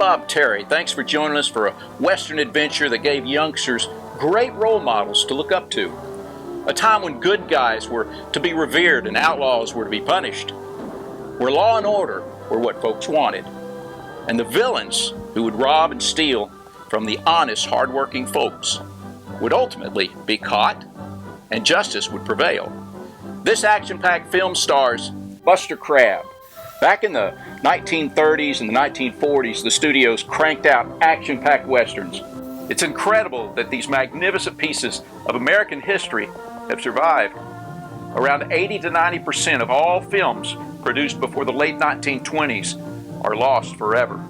Bob Terry. Thanks for joining us for a Western adventure that gave youngsters great role models to look up to. A time when good guys were to be revered and outlaws were to be punished. Where law and order were what folks wanted. And the villains who would rob and steal from the honest, hard-working folks would ultimately be caught and justice would prevail. This action-packed film stars Buster Crabbe. Back in the 1930s and the 1940s, the studios cranked out action-packed westerns. It's incredible that these magnificent pieces of American history have survived. Around 80 to 90% of all films produced before the late 1920s are lost forever.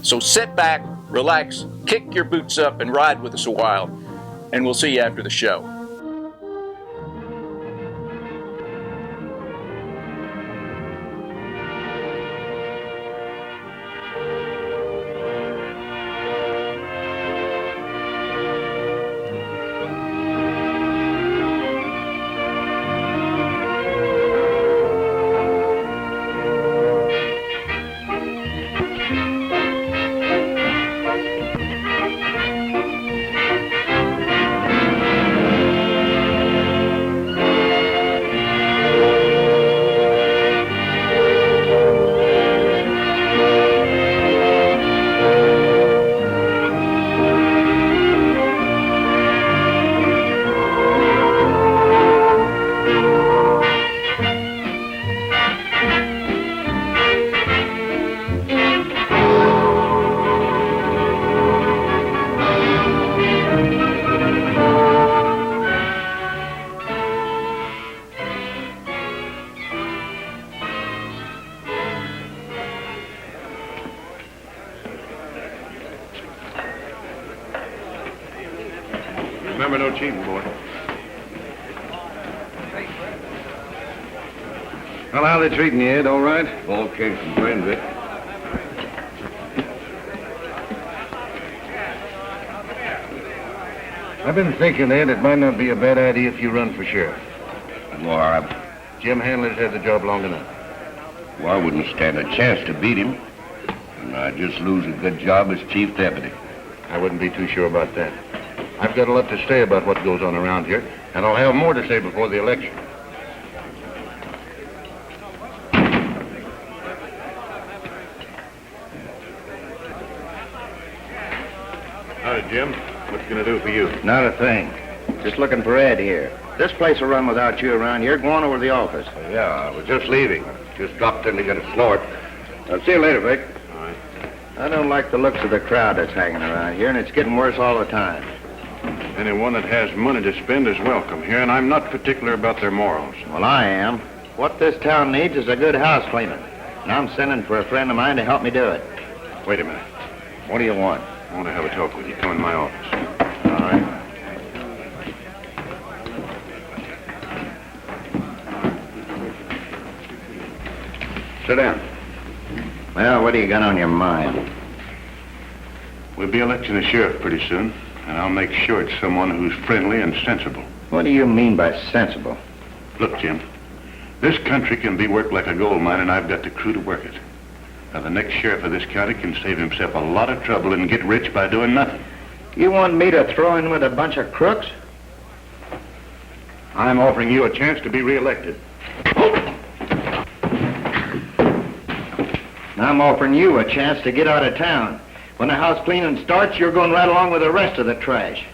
So sit back, relax, kick your boots up, and ride with us a while. And we'll see you after the show. Remember, no cheating, boy. Well, how they treating you, Ed? All right? All came from friend, Vic. I've been thinking, Ed, it might not be a bad idea if you run for sheriff. Well, Jim Hanley's had the job long enough. I wouldn't stand a chance to beat him. And I'd just lose a good job as chief deputy. I wouldn't be too sure about that. I've got a lot to say about what goes on around here, and I'll have more to say before the election. Howdy, Jim. What's going to do for you? Not a thing. Just looking for Ed here. This place will run without you around here. Go on over to the office. Yeah, I was just leaving. Just dropped in to get a snort. I'll see you later, Vic. All right. I don't like the looks of the crowd that's hanging around here, and it's getting worse all the time. Anyone that has money to spend is welcome here, and I'm not particular about their morals. Well, I am. What this town needs is a good house cleaning, and I'm sending for a friend of mine to help me do it. Wait a minute. What do you want? I want to have a talk with you. Come in my office. All right. Sit down. Well, what do you got on your mind? We'll be electing a sheriff pretty soon, and I'll make sure it's someone who's friendly and sensible. What do you mean by sensible? Look, Jim, this country can be worked like a gold mine, and I've got the crew to work it. Now, the next sheriff of this county can save himself a lot of trouble and get rich by doing nothing. You want me to throw in with a bunch of crooks? I'm offering you a chance to be reelected. I'm offering you a chance to get out of town. When the house cleaning starts, you're going right along with the rest of the trash.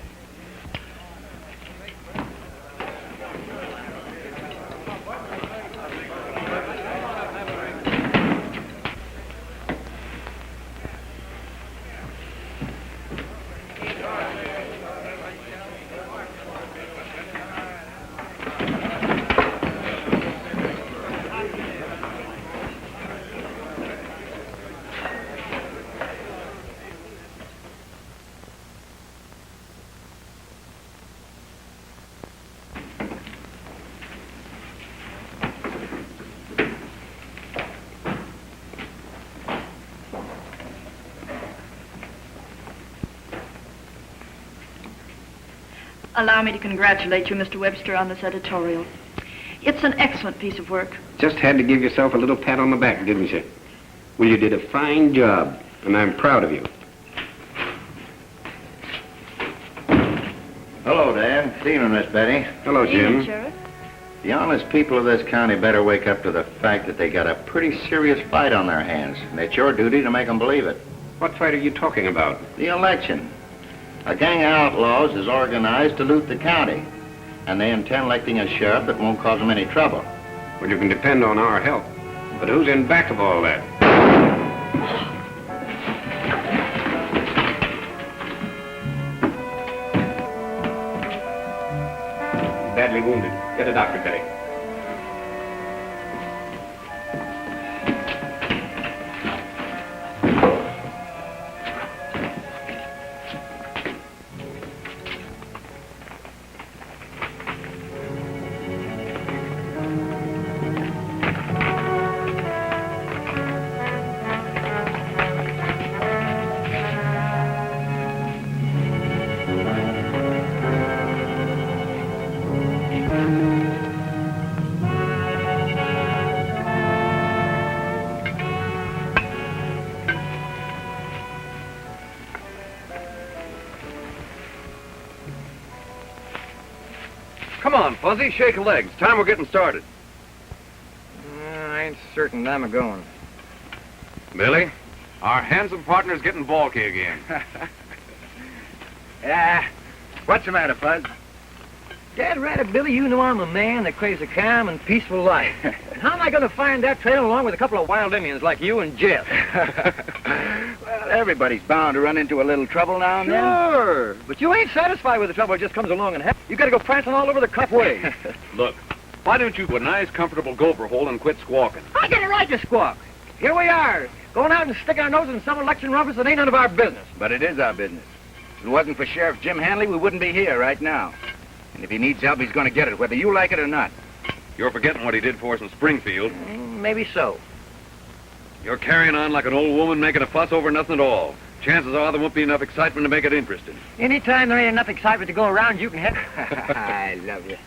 Allow me to congratulate you, Mr. Webster, on this editorial. It's an excellent piece of work. Just had to give yourself a little pat on the back, didn't you? Well, you did a fine job. And I'm proud of you. Hello, Dan. Good evening, Miss Betty. Hello, Jim. Sheriff. The honest people of this county better wake up to the fact that they got a pretty serious fight on their hands, and it's your duty to make them believe it. What fight are you talking about? The election. A gang of outlaws is organized to loot the county, and they intend electing a sheriff that won't cause them any trouble. Well, you can depend on our help. But who's in back of all that? Badly wounded. Get a doctor, Betty. Come on, Fuzzy, shake a leg. It's time we're getting started. I ain't certain I'm a-going. Billy, our handsome partner's getting balky again. What's the matter, Fuzz? Dad ratted, Billy, you know I'm a man that craves a calm and peaceful life. And how am I going to find that trail along with a couple of wild Indians like you and Jeff? Well, everybody's bound to run into a little trouble now and then. Sure, but you ain't satisfied with the trouble that just comes along and happens. You got to go prancing all over the cup way. Look, why don't you put a nice, comfortable gopher hole and quit squawking? I got a right to squawk. Here we are, going out and sticking our noses in some election rumpus that ain't none of our business. But it is our business. If it wasn't for Sheriff Jim Hanley, we wouldn't be here right now. And if he needs help, he's going to get it, whether you like it or not. You're forgetting what he did for us in Springfield. Maybe so. You're carrying on like an old woman making a fuss over nothing at all. Chances are there won't be enough excitement to make it interesting. Anytime there ain't enough excitement to go around, you can have... I love you.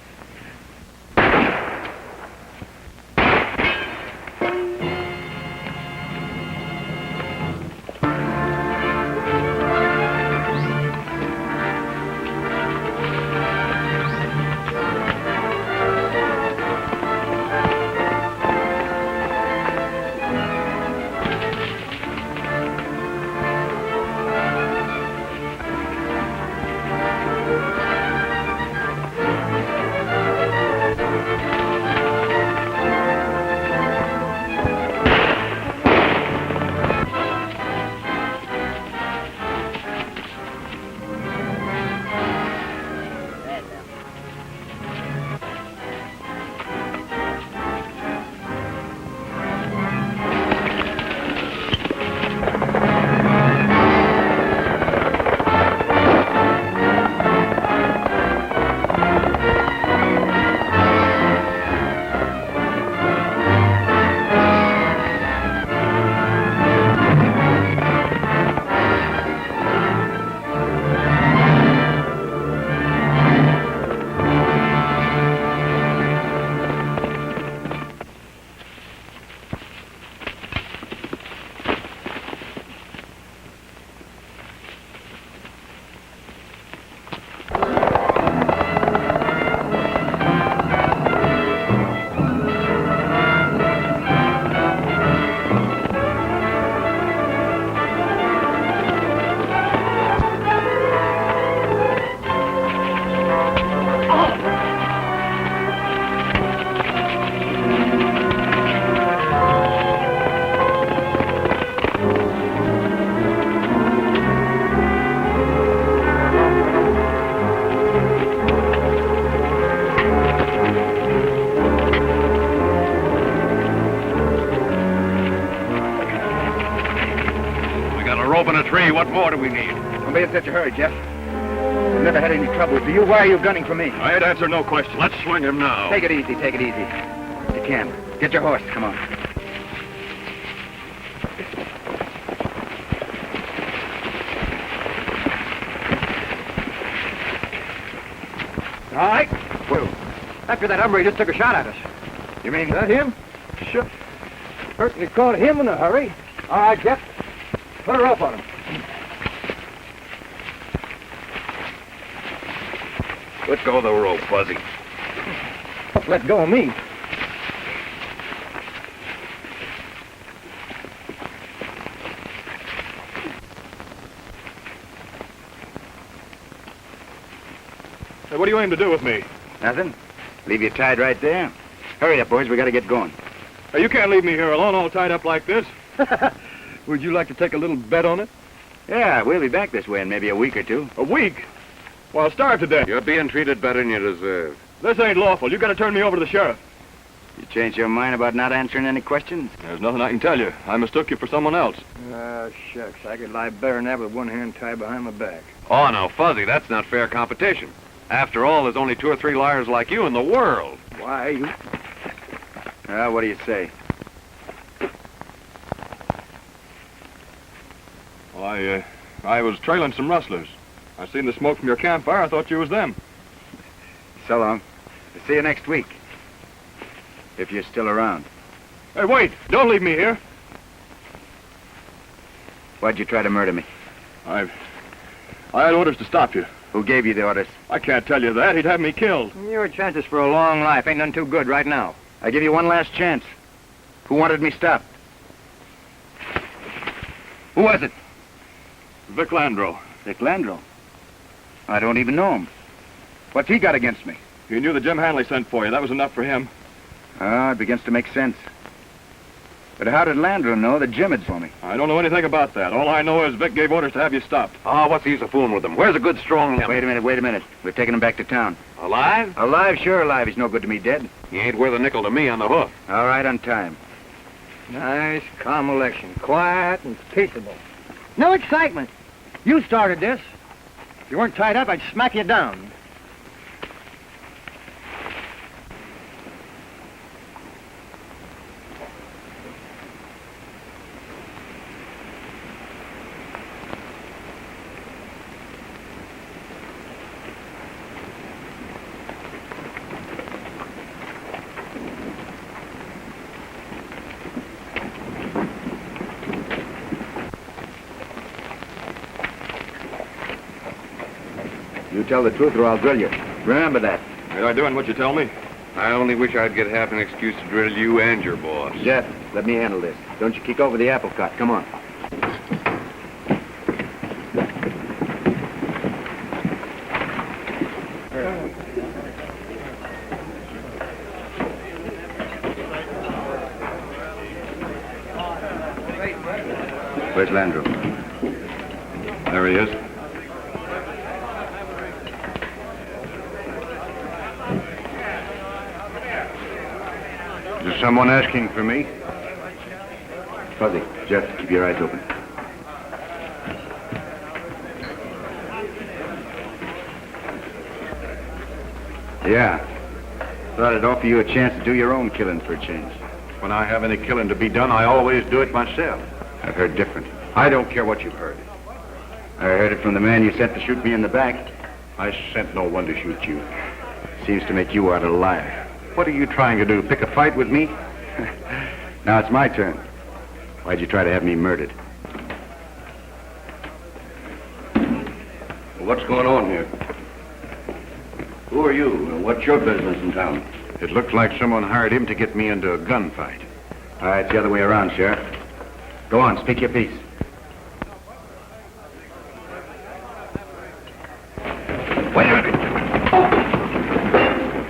What more do we need? Don't be in such a hurry, Jeff. I've never had any trouble with you. Why are you gunning for me? I'd answer no question. Let's swing him now. Take it easy, take it easy. You can. Get your horse, come on. All right. Well, after that hombre just took a shot at us. You mean... That him? Sure. Certainly caught him in a hurry. All right, Jeff. Put a rope on him. Let go of the rope, Fuzzy. Let go of me. Hey, what do you aim to do with me? Nothing. Leave you tied right there. Hurry up, boys. We got to get going. Hey, you can't leave me here alone, all tied up like this. Would you like to take a little bet on it? Yeah, we'll be back this way in maybe a week or two. A week? Well, I'll starve to death. You're being treated better than you deserve. This ain't lawful. You got to turn me over to the sheriff. You changed your mind about not answering any questions? There's nothing I can tell you. I mistook you for someone else. Shucks. I could lie better than that with one hand tied behind my back. Oh, no, Fuzzy, that's not fair competition. After all, there's only 2 or 3 liars like you in the world. Why, you... Well, what do you say? Well, I was trailing some rustlers. I seen the smoke from your campfire. I thought you was them. So long. See you next week. If you're still around. Hey, wait! Don't leave me here. Why'd you try to murder me? I had orders to stop you. Who gave you the orders? I can't tell you that. He'd have me killed. Your chances for a long life ain't none too good right now. I give you one last chance. Who wanted me stopped? Who was it? Vic Landro. Vic Landro. I don't even know him. What's he got against me? He knew that Jim Hanley sent for you. That was enough for him. Ah, it begins to make sense. But how did Landro know that Jim had for me? I don't know anything about that. All I know is Vic gave orders to have you stopped. Oh, what's the use of fooling with him? Where's a good, strong... Wait a minute. We're taking him back to town. Alive? Alive? Sure alive. He's no good to me dead. He ain't worth a nickel to me on the hoof. All right, on time. Nice, calm election. Quiet and peaceable. No excitement. You started this. If you weren't tied up, I'd smack you down. You tell the truth or I'll drill you. Remember that. Am I doing what you tell me? I only wish I'd get half an excuse to drill you and your boss. Jeff, let me handle this. Don't you kick over the apple cart. Come on. Where's Landro? There he is. Is someone asking for me? Fuzzy, Jeff, keep your eyes open. Yeah. Thought I'd offer you a chance to do your own killing for a change. When I have any killing to be done, I always do it myself. I've heard different. I don't care what you've heard. I heard it from the man you sent to shoot me in the back. I sent no one to shoot you. Seems to make you out a liar. What are you trying to do, pick a fight with me? Now it's my turn. Why'd you try to have me murdered? What's going on here? Who are you? What's your business in town? It looks like someone hired him to get me into a gunfight. All right, it's the other way around, Sheriff. Go on, speak your piece. Wait a minute.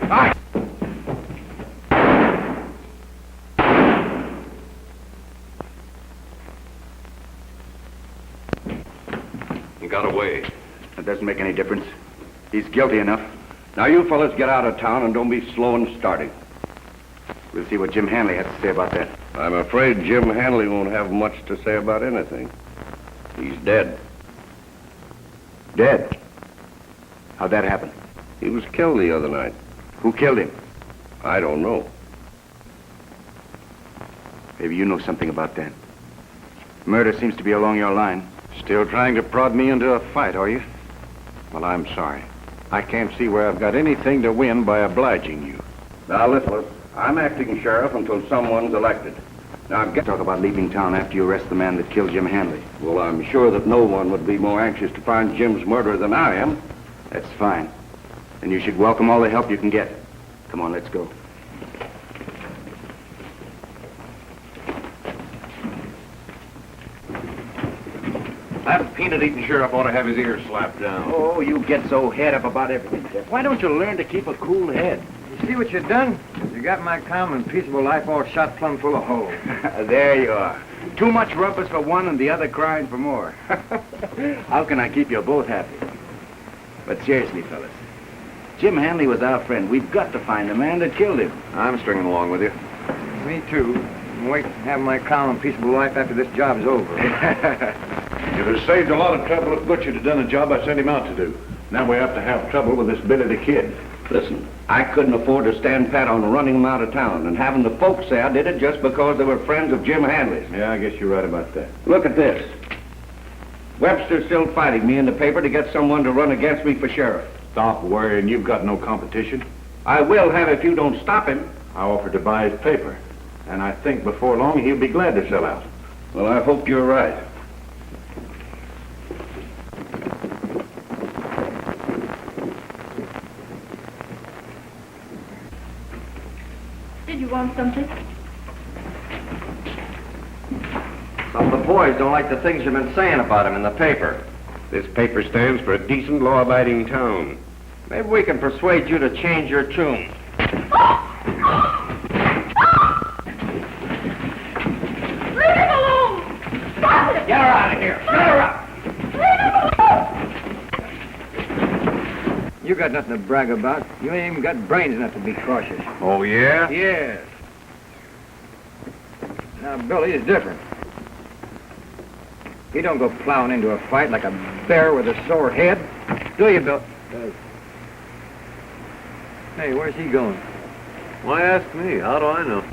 Hi. He got away. That doesn't make any difference. He's guilty enough. Now, you fellas get out of town and don't be slow in starting. We'll see what Jim Hanley has to say about that. I'm afraid Jim Hanley won't have much to say about anything. He's dead. Dead? How'd that happen? He was killed the other night. Who killed him? I don't know. Maybe you know something about that. Murder seems to be along your line. Still trying to prod me into a fight, are you? Well, I'm sorry. I can't see where I've got anything to win by obliging you. Now, listen, I'm acting sheriff until someone's elected. Now, I've got to talk about leaving town after you arrest the man that killed Jim Hanley. Well, I'm sure that no one would be more anxious to find Jim's murderer than I am. That's fine. And you should welcome all the help you can get. Come on, let's go. That peanut-eating sheriff ought to have his ears slapped down. Oh, you get so head up about everything, Jeff. Why don't you learn to keep a cool head? You see what you've done? You got my calm and peaceable life all shot plumb full of holes. There you are. Too much rumpus for one and the other crying for more. How can I keep you both happy? But seriously, fellas, Jim Hanley was our friend. We've got to find the man that killed him. I'm stringing along with you. Me too. I'm waiting to have my calm and peaceable life after this job's over. It has saved a lot of trouble if Butcher had done the job I sent him out to do. Now we have to have trouble with this Billy the Kid. Listen, I couldn't afford to stand pat on running him out of town and having the folks say I did it just because they were friends of Jim Hanley's. Yeah, I guess you're right about that. Look at this. Webster's still fighting me in the paper to get someone to run against me for sheriff. Stop worrying. You've got no competition. I will have if you don't stop him. I offered to buy his paper, and I think before long he'll be glad to sell out. Well, I hope you're right. Did you want something? Some of the boys don't like the things you've been saying about him in the paper. This paper stands for a decent, law-abiding town. Maybe we can persuade you to change your tune. Leave him alone! Stop it! Get her out of here! Get her out! Leave him alone! You got nothing to brag about. You ain't even got brains enough to be cautious. Oh, yeah? Yes. Now, Billy is different. He don't go plowing into a fight like a bear with a sore head. Do you, Bill? Hey, where's he going? Why ask me? How do I know?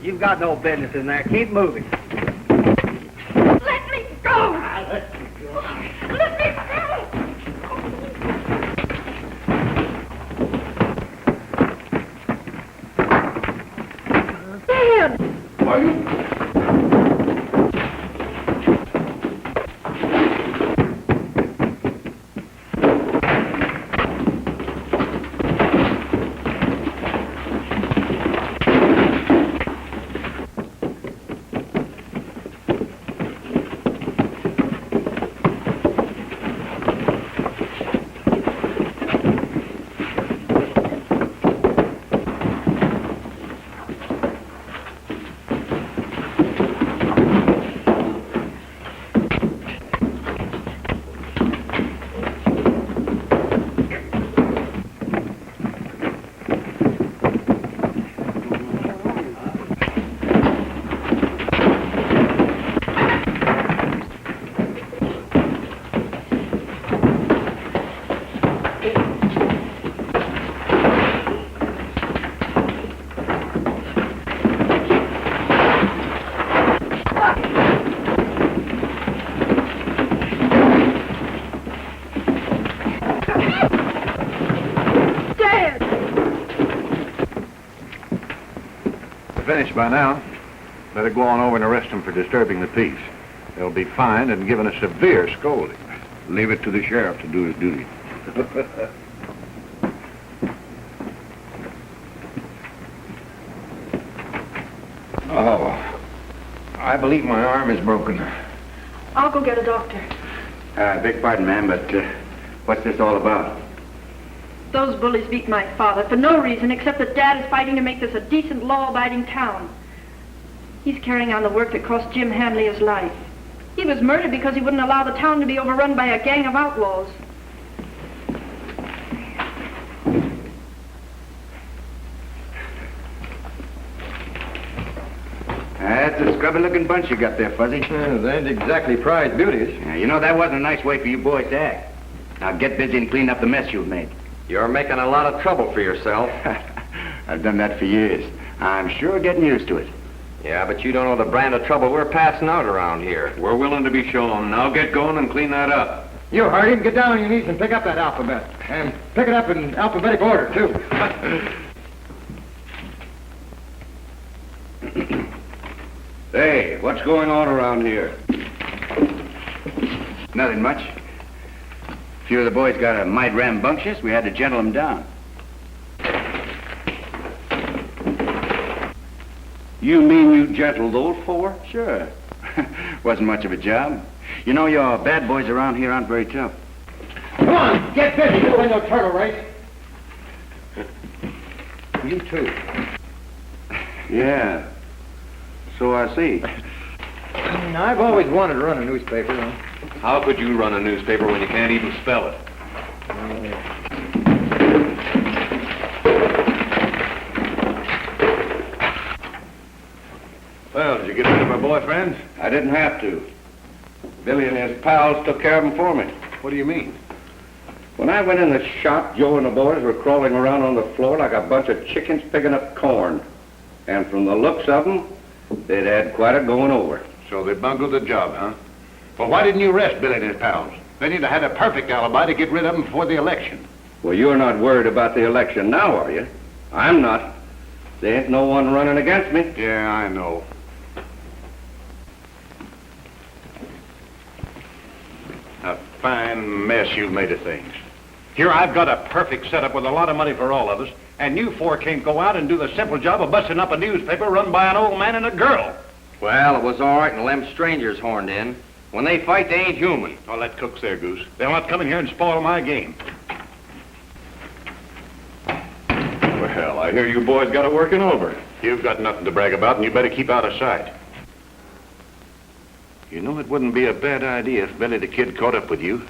You've got no business in there. Keep moving. Let me go! Let me go! Dad! Finished by now. Better go on over and arrest him for disturbing the peace. They'll be fined and given a severe scolding. Leave it to the sheriff to do his duty. Oh, I believe my arm is broken. I'll go get a doctor. Beg pardon, ma'am, but what's this all about? Those bullies beat my father for no reason except that Dad is fighting to make this a decent, law-abiding town. He's carrying on the work that cost Jim Hanley his life. He was murdered because he wouldn't allow the town to be overrun by a gang of outlaws. That's a scrubby-looking bunch you got there, Fuzzy. They ain't exactly prize beauties. Yeah, you know, that wasn't a nice way for you boys to act. Now get busy and clean up the mess you've made. You're making a lot of trouble for yourself. I've done that for years. I'm sure getting used to it. Yeah, but you don't know the brand of trouble we're passing out around here. We're willing to be shown. Now get going and clean that up. You, Hardy, get down on your knees and pick up that alphabet. And pick it up in alphabetical order, too. Hey, what's going on around here? Nothing much. A few of the boys got a mite rambunctious. We had to gentle them down. You mean you gentled those four? Sure. Wasn't much of a job. You know, your bad boys around here aren't very tough. Come on, get busy doing your turtle race. You too. Yeah. So I see. I've always wanted to run a newspaper. How could you run a newspaper when you can't even spell it? Well, did you get rid of my boyfriend? I didn't have to. Billy and his pals took care of him for me. What do you mean? When I went in the shop, Joe and the boys were crawling around on the floor like a bunch of chickens picking up corn. And from the looks of them, they'd had quite a going over. So they bungled the job, huh? Well, why didn't you arrest Billy and his pals? Then you'd have had a perfect alibi to get rid of them before the election. Well, you're not worried about the election now, are you? I'm not. There ain't no one running against me. Yeah, I know. A fine mess you've made of things. Here I've got a perfect setup with a lot of money for all of us, and you four can't go out and do the simple job of busting up a newspaper run by an old man and a girl. Well, it was all right until them strangers horned in. When they fight, they ain't human. Oh, that cook's there, Goose. They'll not come in here and spoil my game. Well, I hear you boys got it working over. You've got nothing to brag about, and you better keep out of sight. You know, it wouldn't be a bad idea if Billy the Kid caught up with you.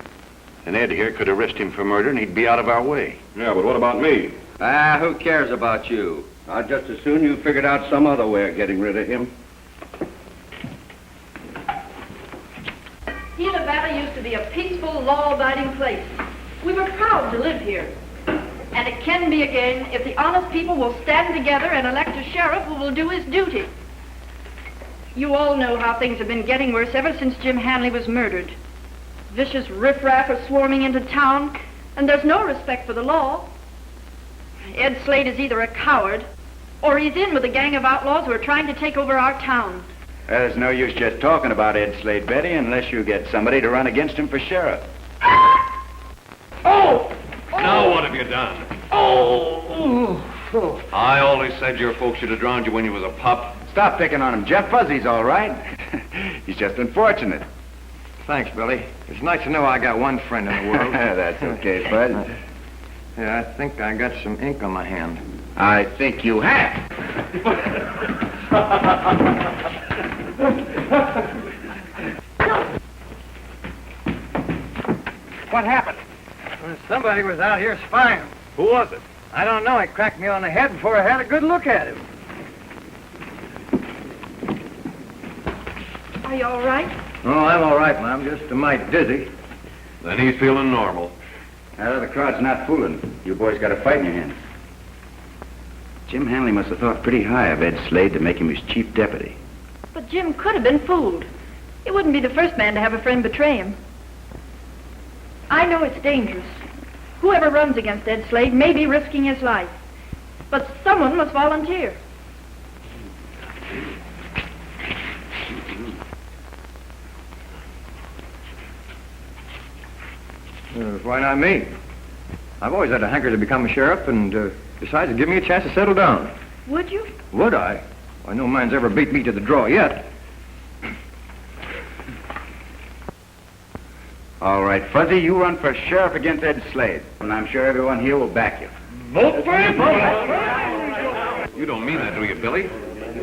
And Ed here could arrest him for murder, and he'd be out of our way. Yeah, but what about me? Who cares about you? I'd just as soon you figured out some other way of getting rid of him. Gila Valley used to be a peaceful, law-abiding place. We were proud to live here. And it can be again if the honest people will stand together and elect a sheriff who will do his duty. You all know how things have been getting worse ever since Jim Hanley was murdered. Vicious riffraff are swarming into town, and there's no respect for the law. Ed Slade is either a coward, or he's in with a gang of outlaws who are trying to take over our town. There's no use just talking about Ed Slade, Betty, unless you get somebody to run against him for sheriff. Oh! Now what have you done? I always said your folks should have drowned you when you was a pup. Stop picking on him, Jeff. Fuzzy's all right. He's just unfortunate. Thanks, Billy. It's nice to know I got one friend in the world. That's okay, Bud. Yeah, I think I got some ink on my hand. I think you have. What happened? Somebody was out here spying. Who was it? I don't know. He cracked me on the head before I had a good look at him. Are you all right? Oh, I'm all right, Mom. Just a mite dizzy. Then he's feeling normal. That other crowd's not fooling. You boys got a fight in your hands. Jim Hanley must have thought pretty high of Ed Slade to make him his chief deputy. But Jim could have been fooled. He wouldn't be the first man to have a friend betray him. I know it's dangerous. Whoever runs against Ed Slade may be risking his life. But someone must volunteer. Why not me? I've always had a hanker to become a sheriff, and besides, it'd give me a chance to settle down. Would you? Would I? Why, no man's ever beat me to the draw yet. All right, Fuzzy, you run for sheriff against Ed Slade, and I'm sure everyone here will back you. Vote for him! You don't mean that, do you, Billy?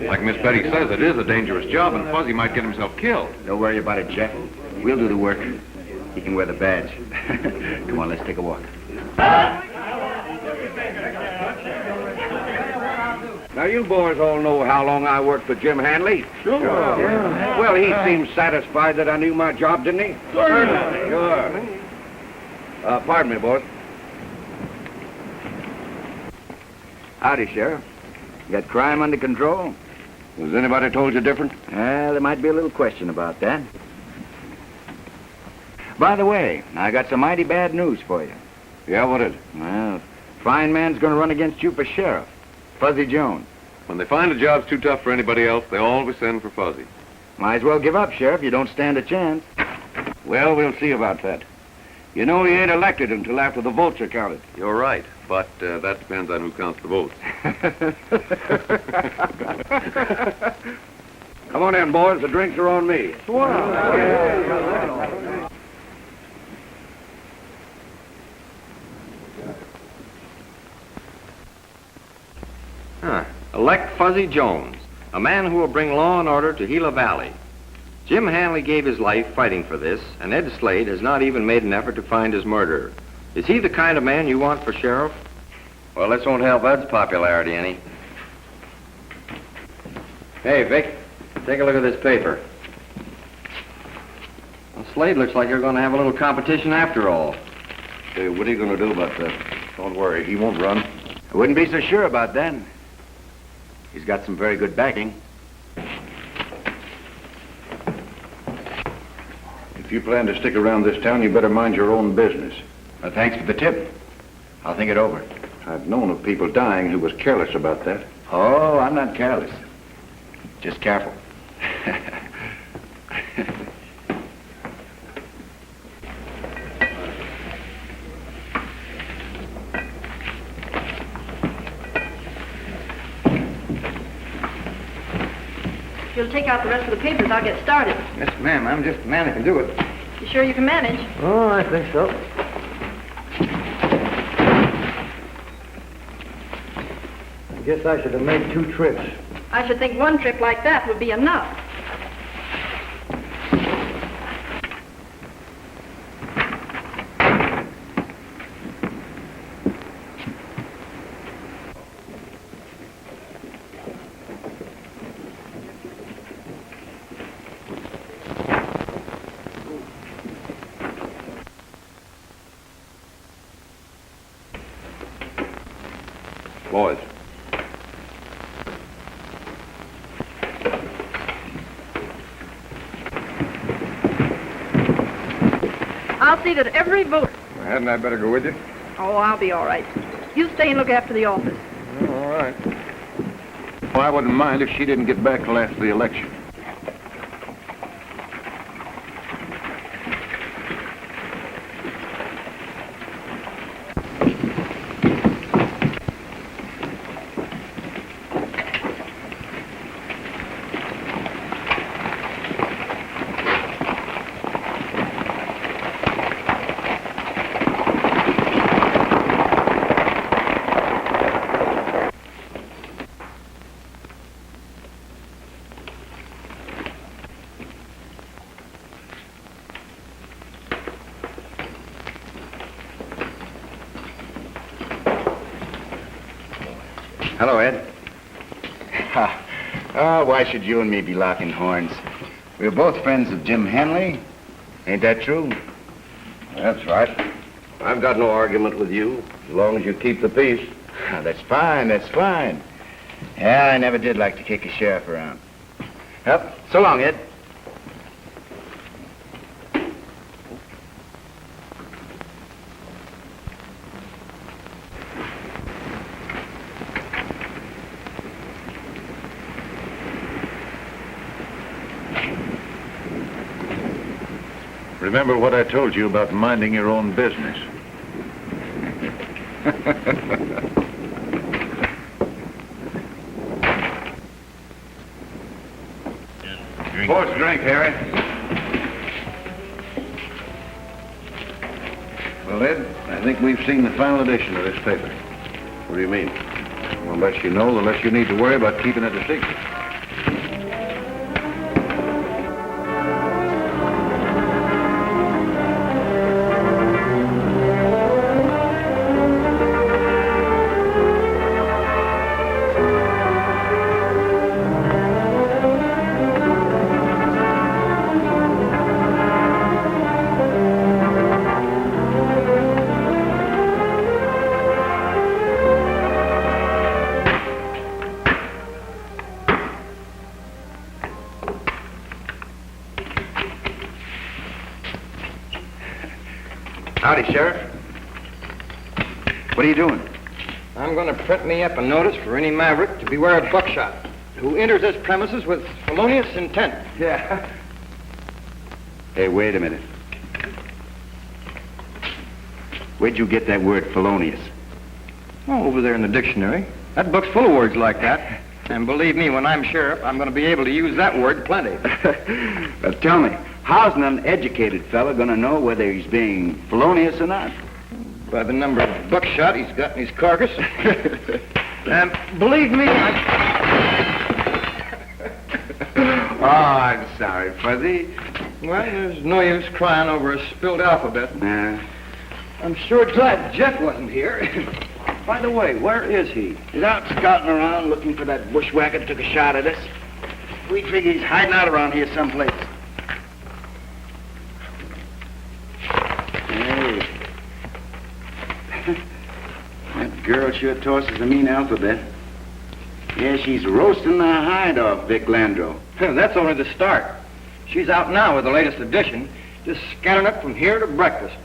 Like Miss Betty says, it is a dangerous job, and Fuzzy might get himself killed. Don't worry about it, Jeff. We'll do the work. He can wear the badge. Come on, let's take a walk. Now, you boys all know how long I worked for Jim Hanley. Sure. Yeah. Well, he seemed satisfied that I knew my job, didn't he? Sure. Pardon me, boys. Howdy, Sheriff. Got crime under control? Has anybody told you different? Well, there might be a little question about that. By the way, I got some mighty bad news for you. Yeah, what is it? Well, fine man's gonna run against you for sheriff. Fuzzy Jones. When they find a job's too tough for anybody else, they always send for Fuzzy. Might as well give up, Sheriff. You don't stand a chance. Well, we'll see about that. You know he ain't elected until after the votes are counted. You're right, but that depends on who counts the votes. Come on in, boys. The drinks are on me. Elect Fuzzy Jones, a man who will bring law and order to Gila Valley. Jim Hanley gave his life fighting for this, and Ed Slade has not even made an effort to find his murderer. Is he the kind of man you want for sheriff? Well, this won't help Ed's popularity any. Hey, Vic, take a look at this paper. Well, Slade looks like you're going to have a little competition after all. Hey, what are you going to do about that? Don't worry, he won't run. I wouldn't be so sure about that. He's got some very good backing. If you plan to stick around this town, you better mind your own business. Well, thanks for the tip. I'll think it over. I've known of people dying who was careless about that. Oh, I'm not careless. Just careful. If you'll take out the rest of the papers, I'll get started. Yes, ma'am. I'm just the man that can do it. You sure you can manage? Oh, I think so. I guess I should have made 2 trips. I should think one trip like that would be enough. Boys. I'll see that every voter... Hadn't I better go with you? Oh, I'll be all right. You stay and look after the office. All right. Well, I wouldn't mind if she didn't get back till after the election. Hello, Ed. Oh, why should you and me be locking horns? We're both friends of Jim Hanley. Ain't that true? That's right. I've got no argument with you, as long as you keep the peace. That's fine, that's fine. Yeah, I never did like to kick a sheriff around. Well, so long, Ed. Remember what I told you about minding your own business. Pour us a drink, Harry. Well, Ed, I think we've seen the final edition of this paper. What do you mean? Well, the less you know, the less you need to worry about keeping it a secret. Howdy, Sheriff. What are you doing? I'm going to print me up a notice for any maverick to beware of Buckshot, who enters this premises with felonious intent. Yeah. Hey, wait a minute. Where'd you get that word felonious? Oh, over there in the dictionary. That book's full of words like that. And believe me, when I'm sheriff, I'm going to be able to use that word plenty. But tell me, how's an uneducated fella going to know whether he's being felonious or not? By the number of buckshot he's got in his carcass. And believe me, Oh, I'm sorry, Fuzzy. Well, there's no use crying over a spilled alphabet. Nah. I'm sure glad Jeff wasn't here. By the way, where is he? He's out scouting around looking for that bushwhacker that took a shot at us. We figure he's hiding out around here someplace. Hey. That girl sure tosses a mean alphabet. Yeah, she's roasting the hide off Vic Landro. That's only the start. She's out now with the latest edition, just scanning up from here to breakfast.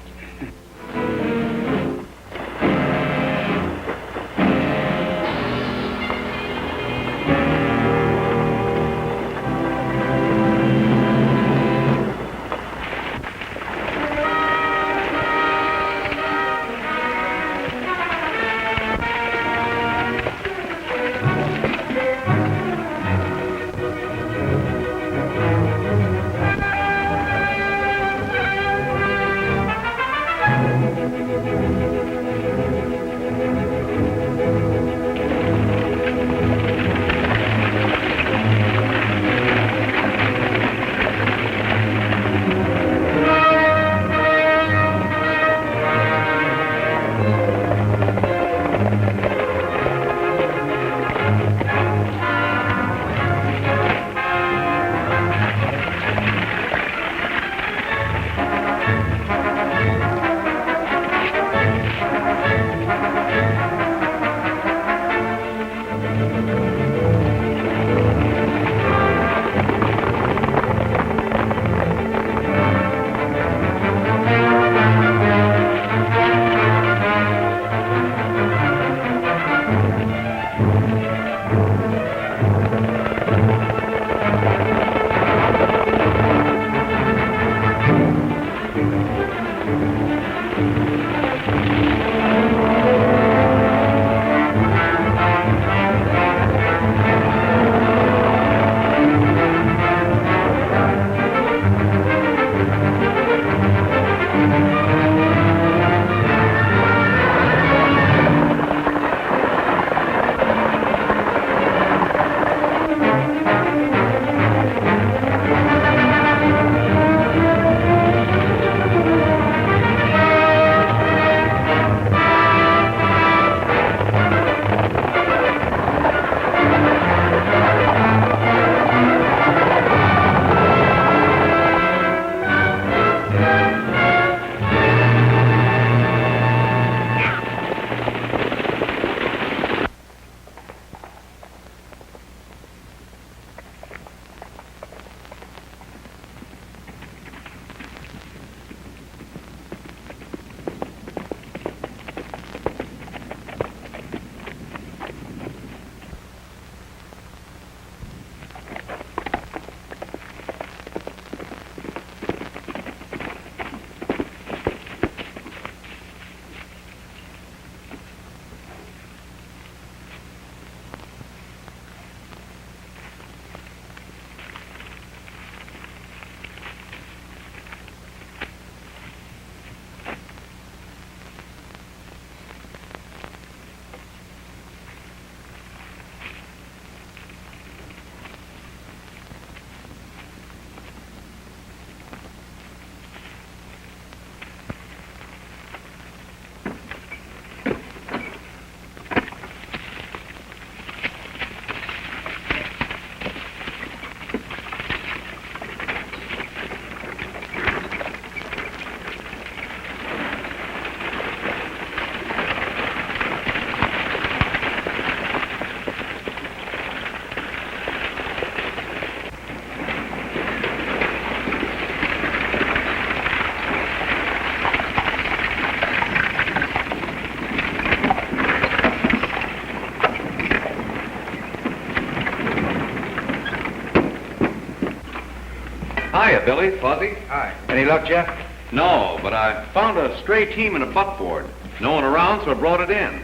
Hiya, Billy. Fuzzy. Hi. Any luck, Jeff? No, but I found a stray team in a buckboard. No one around, so I brought it in.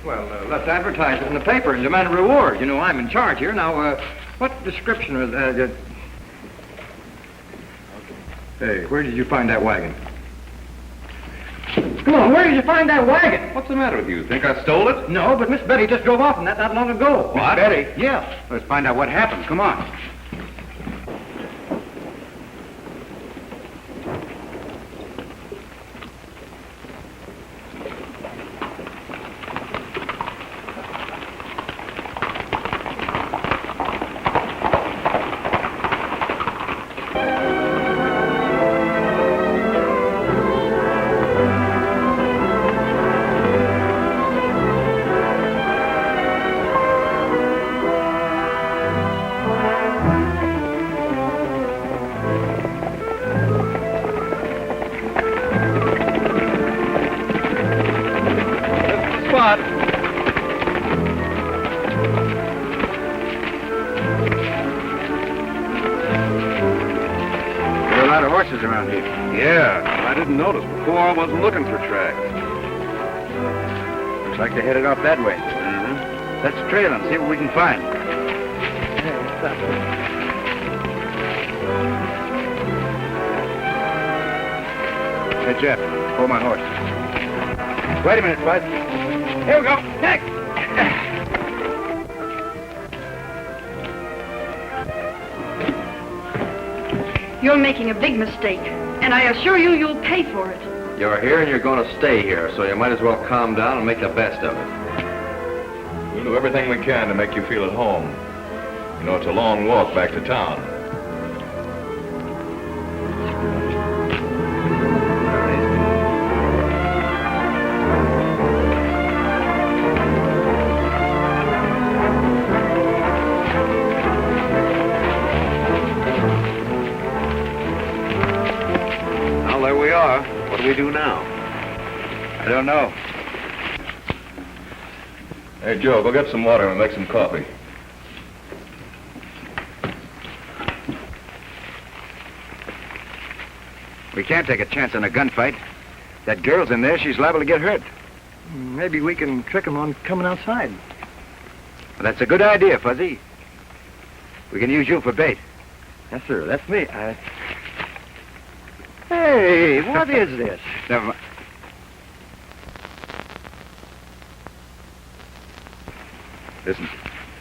Well, let's advertise it in the paper and demand a reward. You know, I'm in charge here. Now, what description of Hey, where did you find that wagon? Come on, where did you find that wagon? What's the matter with you? Think I stole it? No, but Miss Betty just drove off in that not long ago. What? Betty? Yeah. Let's find out what happened. Come on. Around here. Yeah, I didn't notice before. I wasn't looking for tracks. Looks like they're headed off that way. Mm-hmm. Let's trail them, see what we can find. Hey, Jeff, hold my horse. Wait a minute, Bud. Here we go. Next. You're making a big mistake, and I assure you you'll pay for it. You're here and you're going to stay here, so you might as well calm down and make the best of it. We'll do everything we can to make you feel at home. You know, it's a long walk back to town. What do we do now? I don't know. Hey, Joe, go get some water and make some coffee. We can't take a chance on a gunfight. That girl's in there. She's liable to get hurt. Maybe we can trick them on coming outside. Well, that's a good idea, Fuzzy. We can use you for bait. Yes, sir. That's me. Hey, what is this? Never mind. Listen,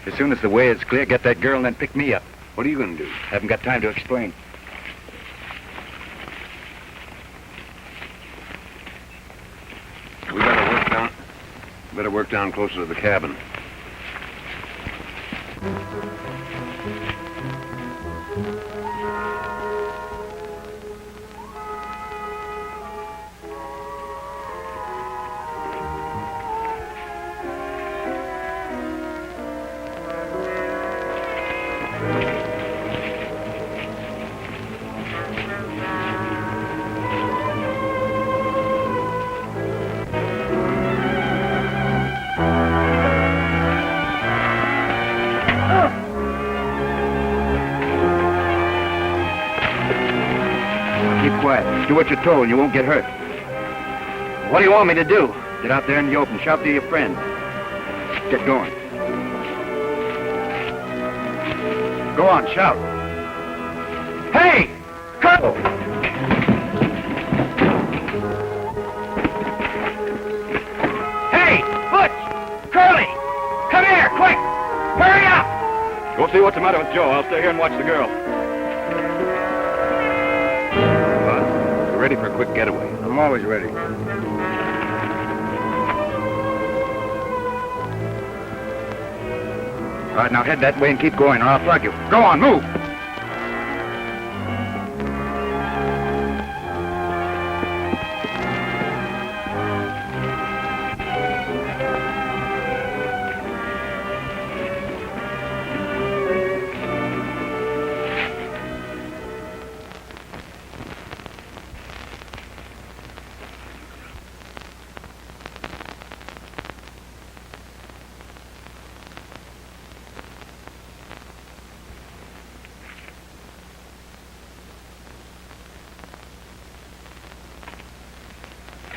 as soon as the way is clear, get that girl and then pick me up. What are you going to do? Haven't got time to explain. We better work down closer to the cabin. Do what you're told and you won't get hurt. What do you want me to do? Get out there in the open. Shout to your friends. Get going. Go on, shout. Hey! Come! Hey! Butch! Curly! Come here, quick! Hurry up! Go see what's the matter with Joe. I'll stay here and watch the girl. Ready for a quick getaway. I'm always ready. All right, now head that way and keep going, or I'll plug you. Go on, move!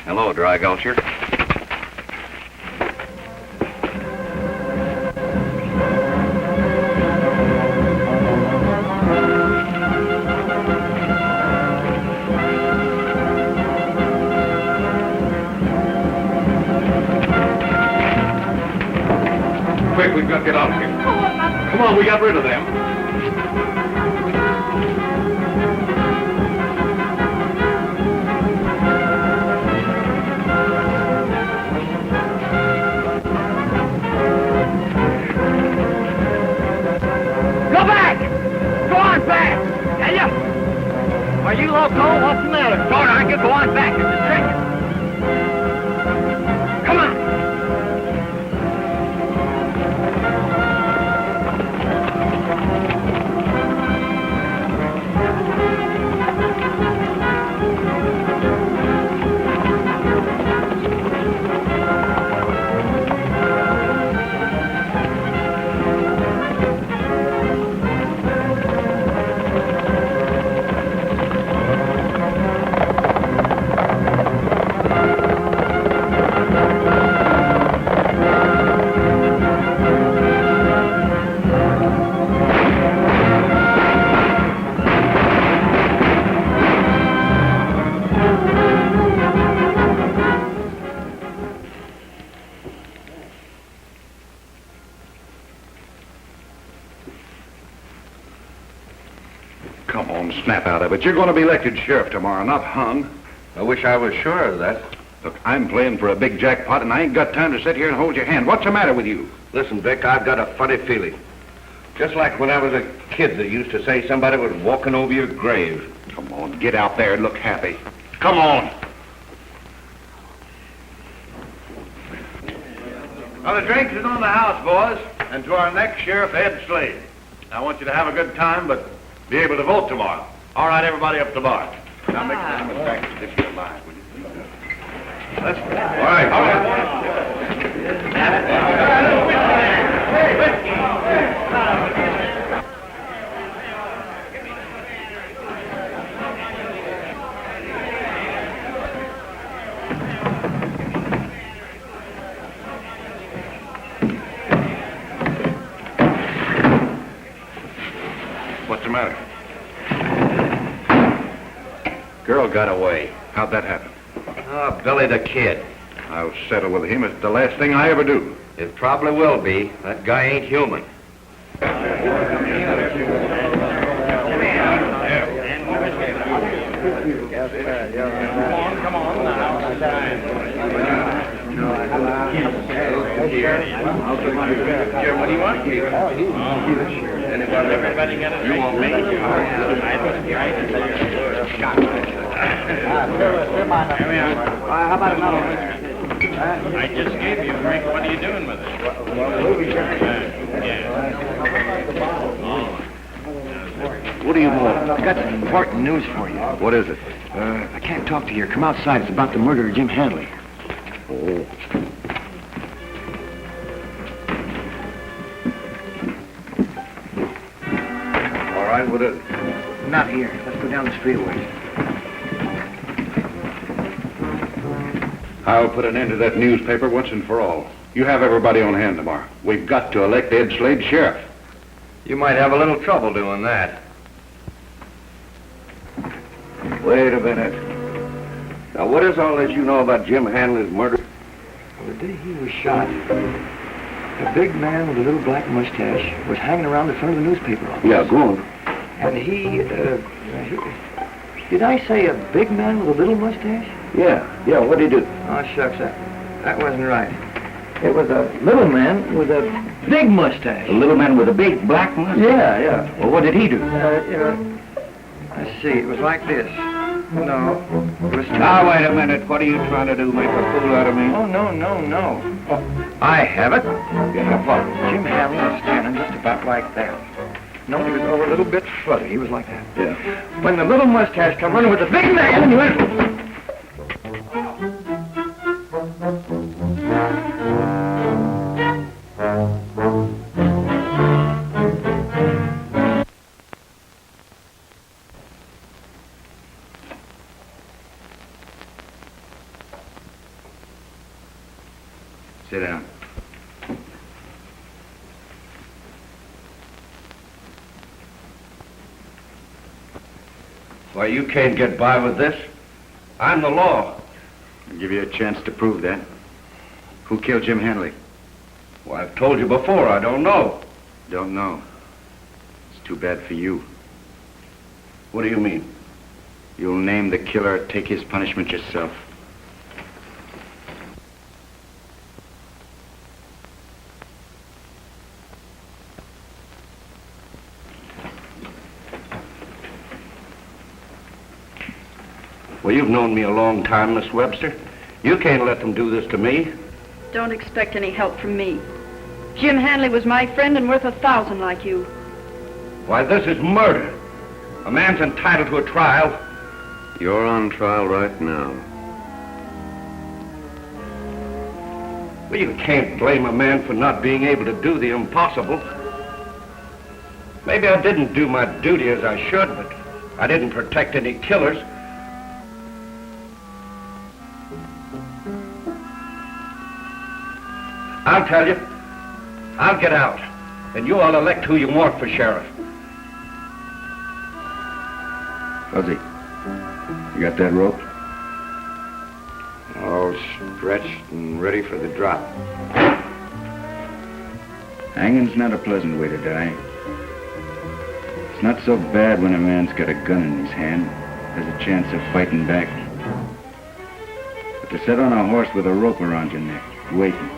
Hello, Dry Gulcher. Quick, we've got to get out of here. Come on, we got rid of them. Go back! Go on back! Tell ya! Are you loco? What's the matter? Don't argue, go on back. It's a trick. Come on! Come on, snap out of it. You're going to be elected sheriff tomorrow, not hung. I wish I was sure of that. Look, I'm playing for a big jackpot, and I ain't got time to sit here and hold your hand. What's the matter with you? Listen, Vic, I've got a funny feeling. Just like when I was a kid, they used to say somebody was walking over your grave. Come on, get out there and look happy. Come on. Well, the drinks is on the house, boys, and to our next sheriff, Ed Slade. I want you to have a good time, but be able to vote tomorrow. All right, everybody up to the bar. Now make the back this your line, will you? Let's all right. All What's the matter? Girl got away. How'd that happen? Oh, Billy the Kid. I'll settle with him. It's the last thing I ever do. It probably will be. That guy ain't human. Come on now. What do you want? Everybody got it. You want me? How about another one? I just gave you a drink. What are you doing with it? What do you want? I got some important news for you. What is it? I can't talk to you. Come outside. It's about the murder of Jim Hanley. Oh. All right, what is it? Not here. Let's go down the street a ways. I'll put an end to that newspaper once and for all. You have everybody on hand tomorrow. We've got to elect Ed Slade sheriff. You might have a little trouble doing that. Wait a minute. Now, what is all this you know about Jim Hanley's murder? The day he was shot, a big man with a little black mustache was hanging around the front of the newspaper office. Yeah, go on. And he did I say a big man with a little mustache? Yeah, what'd he do? Oh, shucks, that wasn't right. It was a little man with a big mustache. A little man with a big black mustache? Yeah. Well, what did he do? Let's see, it was like this. No, it was... Now, wait a minute. What are you trying to do, make a fool out of me? Oh, no. I have it. Yeah, what? Jim Hanley was standing just about like that. No, he was over a little bit further. He was like that. Yeah. When the little mustache come running with the big man, and he went... Sit down. Why, you can't get by with this. I'm the law. I'll give you a chance to prove that. Who killed Jim Hanley? Well, I've told you before, I don't know. Don't know. It's too bad for you. What do you mean? You'll name the killer, take his punishment yourself. Well, you've known me a long time, Miss Webster. You can't let them do this to me. Don't expect any help from me. Jim Hanley was my friend and worth 1,000 like you. Why, this is murder. A man's entitled to a trial. You're on trial right now. Well, you can't blame a man for not being able to do the impossible. Maybe I didn't do my duty as I should, but I didn't protect any killers. I'll tell you. I'll get out, and you all elect who you want for sheriff. Fuzzy, you got that rope? All stretched and ready for the drop. Hanging's not a pleasant way to die. It's not so bad when a man's got a gun in his hand. There's a chance of fighting back. But to sit on a horse with a rope around your neck, waiting.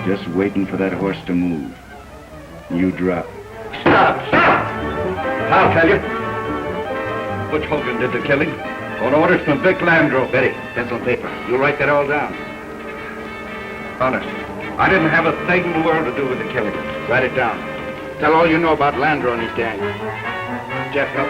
Just waiting for that horse to move. You drop. Stop! Stop! I'll tell you. Butch Hogan did the killing. On orders from Vic Landreau. Betty, pencil and paper. You'll write that all down. Honest, I didn't have a thing in the world to do with the killing. Write it down. Tell all you know about Landreau and his gang. Jeff, help.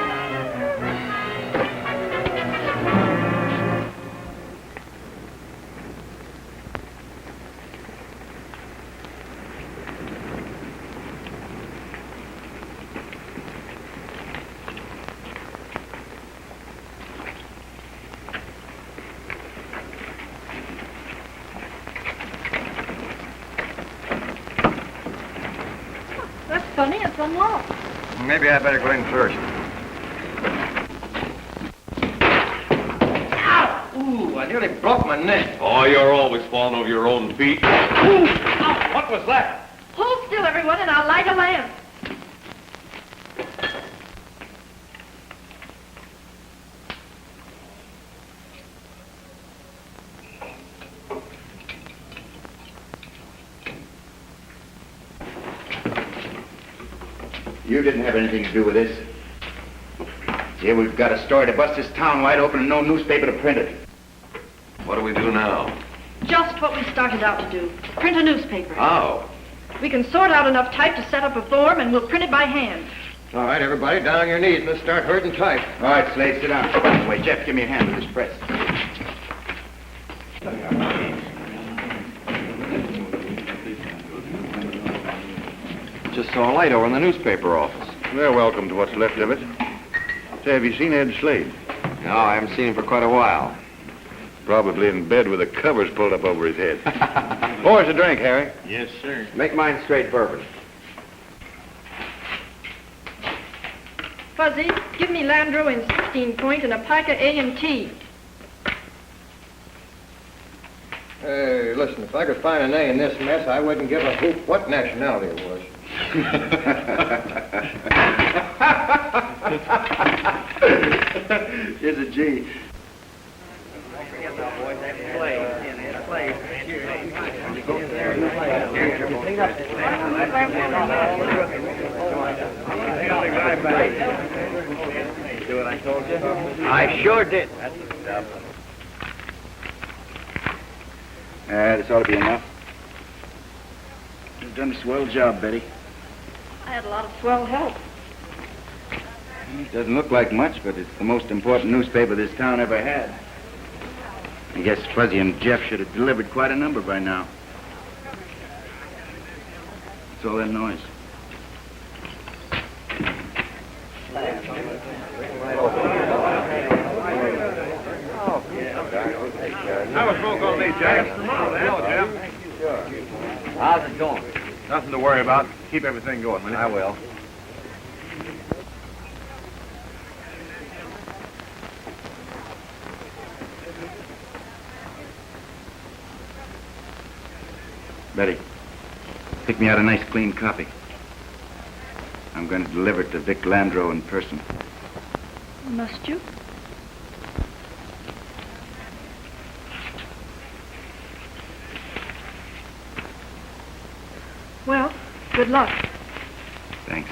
Funny, it's unlocked. Maybe I better go in first. Ow! Ooh, I nearly broke my neck. Oh, you're always falling over your own feet. Ooh! Ow! What was that? Hold still, everyone, and I'll light a lamp. You didn't have anything to do with this. Here we've got a story to bust this town wide open and no newspaper to print it. What do we do now? Just what we started out to do. Print a newspaper. How? We can sort out enough type to set up a form, and we'll print it by hand. All right, everybody, down on your knees. Let's start herding type. All right, Slade, sit down. Wait, Jeff, give me a hand with this press. Just saw a light over in the newspaper office. They're welcome to what's left of it. Say, have you seen Ed Slade? No, I haven't seen him for quite a while. Probably in bed with the covers pulled up over his head. Pour us a drink, Harry. Yes, sir. Make mine straight bourbon. Fuzzy, give me Landreau in 16-point and a pike of A&T. Hey, listen, if I could find an A in this mess, I wouldn't give a hoot what nationality it was. Here's a G. Do what I told you? I sure did. This ought to be enough. You've done a swell job, Betty. I had a lot of swell help. It doesn't look like much, but it's the most important newspaper this town ever had. I guess Fuzzy and Jeff should have delivered quite a number by now. What's all that noise? Have a smoke on me, Jack. Hello, Jim. How's it going? Nothing to worry about. Keep everything going, will you? I will. Betty, pick me out a nice clean copy. I'm going to deliver it to Vic Landreau in person. Must you? Well, good luck. Thanks.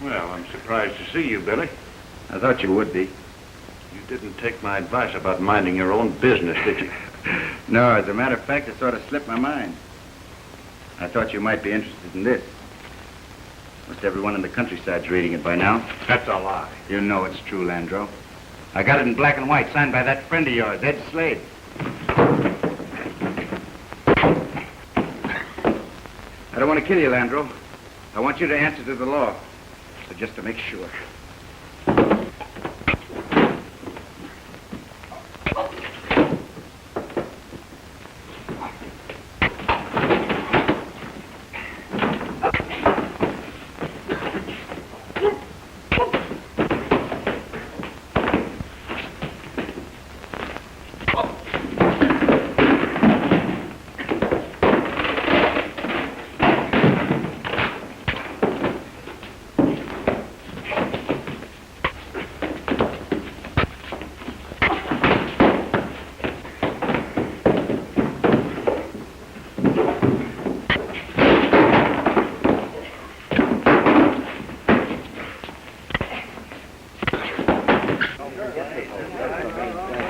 Well, I'm surprised to see you, Billy. I thought you would be. You didn't take my advice about minding your own business, did you? No, as a matter of fact, it sort of slipped my mind. I thought you might be interested in this. Most everyone in the countryside's reading it by now. That's a lie. You know it's true, Landreau. I got it in black and white, signed by that friend of yours, Ed Slade. I don't want to kill you, Landreau. I want you to answer to the law. So just to make sure.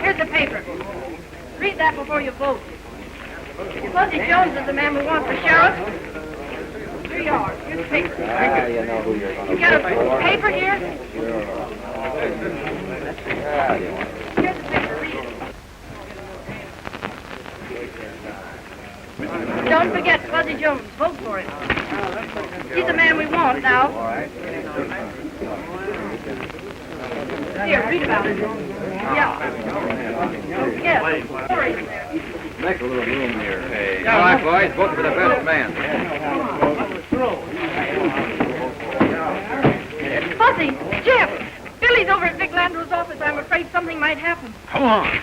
Here's the paper. Read that before you vote. Fuzzy Jones is the man we want for sheriff. Here you are. Here's the paper. You got a paper here? Here's the paper. Read it. Don't forget Fuzzy Jones. Vote for him. He's the man we want now. Here, read about it. Yeah. Yes. Hurry. Make a little room here. Hey. All right, boys. Vote for the best man. Fuzzy, Jim. Billy's over at Vic Landreau's office. I'm afraid something might happen. Come on.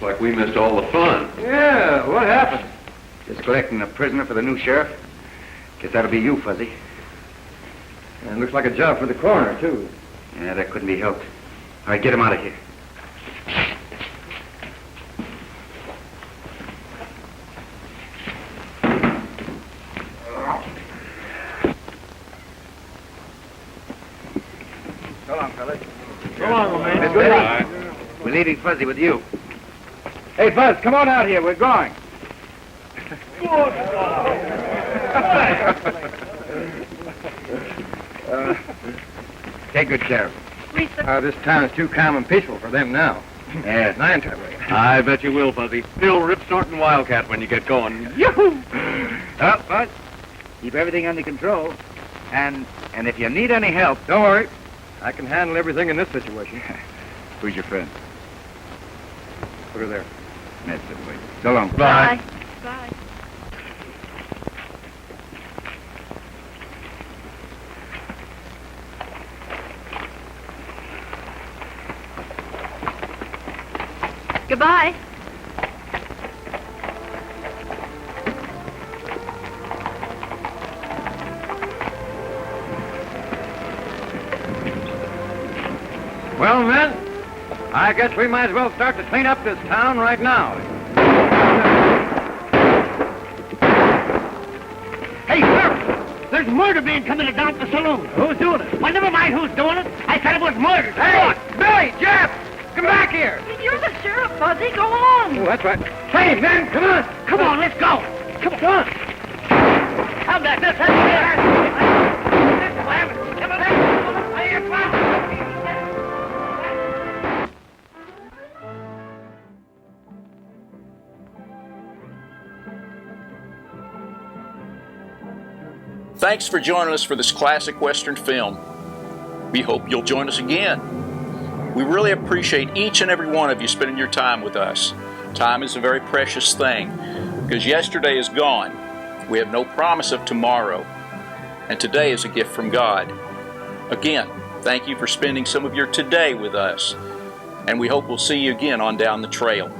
Like we missed all the fun. Yeah, what happened? Just collecting a prisoner for the new sheriff. Guess that'll be you, Fuzzy. And looks like a job for the coroner, too. Yeah, that couldn't be helped. All right, get him out of here. So long, fellas. So long, old man. Miss Betty, we're leaving Fuzzy with you. Hey, Buzz, come on out here. We're going. Take good care of him. This town is too calm and peaceful for them now. Yes. 9 times. I bet you will, Fuzzy. Still rip snorting wildcat when you get going. Yoo-hoo! Up, Buzz. Keep everything under control. And if you need any help... Don't worry. I can handle everything in this situation. Who's your friend? Put her there. That's it, wait. So long. Bye. Bye. Goodbye. Well, men, I guess we might as well start to clean up this town right now. Hey, Sheriff! There's murder being committed down at the saloon. Who's doing it? Well, never mind who's doing it. I said it was murder. Hey, Billy, Jeff, come back here. You're the sheriff, Fuzzy. Go on. Oh, that's right. Hey, men, come on. Come on, let's go. Come on. How'd that this Thanks for joining us for this classic Western film. We hope you'll join us again. We really appreciate each and every one of you spending your time with us. Time is a very precious thing, because yesterday is gone. We have no promise of tomorrow, and today is a gift from God. Again, thank you for spending some of your today with us, and we hope we'll see you again on down the trail.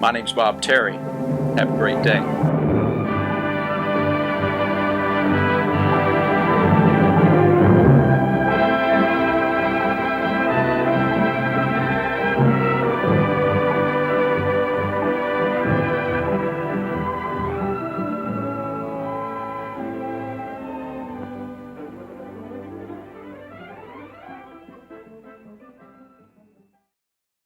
My name's Bob Terry. Have a great day.